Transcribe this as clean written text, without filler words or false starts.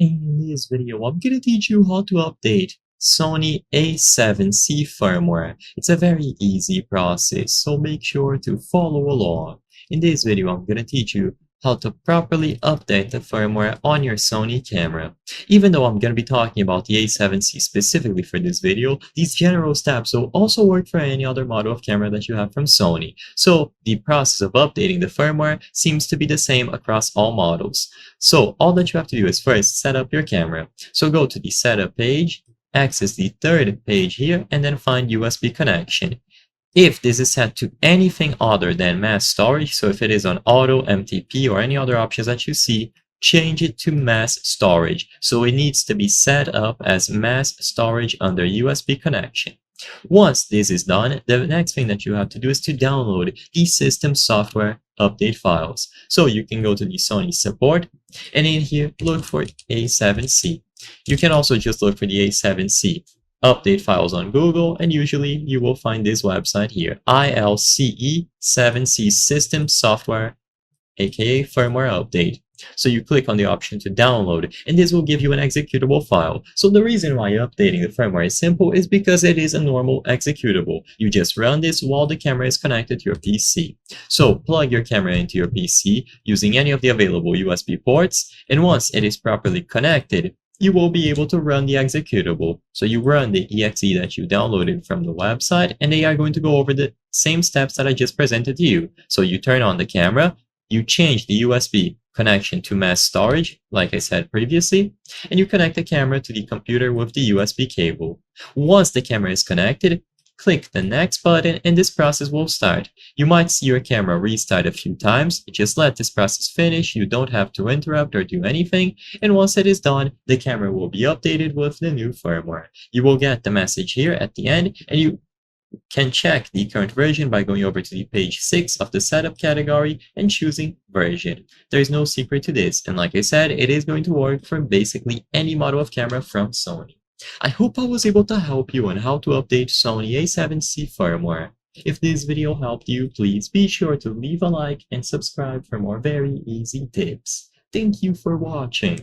In this video, I'm gonna teach you how to update Sony A7C firmware. It's a very easy process, so make sure to follow along. In this video, I'm gonna teach you how to properly update the firmware on your Sony camera. Even though I'm gonna be talking about the A7C specifically for this video, these general steps will also work for any other model of camera that you have from Sony. So the process of updating the firmware seems to be the same across all models. So all that you have to do is first set up your camera. So go to the setup page, access the third page here, and then find USB connection. If this is set to anything other than mass storage, so if it is on auto, MTP, or any other options that you see, change it to mass storage. So it needs to be set up as mass storage under USB connection. Once this is done, the next thing that you have to do is to download the system software update files. So you can go to the Sony support, and in here, look for A7C. You can also just look for the A7C update files on Google, and usually you will find this website here, ILCE7C System Software, aka Firmware Update. So you click on the option to download, and this will give you an executable file. So the reason why updating the firmware is simple is because it is a normal executable. You just run this while the camera is connected to your PC. So plug your camera into your PC using any of the available USB ports, and once it is properly connected, you will be able to run the executable. So you run the exe that you downloaded from the website, and they are going to go over the same steps that I just presented to you. So you turn on the camera, you change the USB connection to mass storage, like I said previously, and you connect the camera to the computer with the USB cable. Once the camera is connected, click the next button and this process will start. You might see your camera restart a few times. Just let this process finish. You don't have to interrupt or do anything. And once it is done, the camera will be updated with the new firmware. You will get the message here at the end, and you can check the current version by going over to the page 6 of the setup category and choosing version. There is no secret to this, and like I said, it is going to work for basically any model of camera from Sony. I hope I was able to help you on how to update Sony A7C firmware. If this video helped you, please be sure to leave a like and subscribe for more very easy tips. Thank you for watching.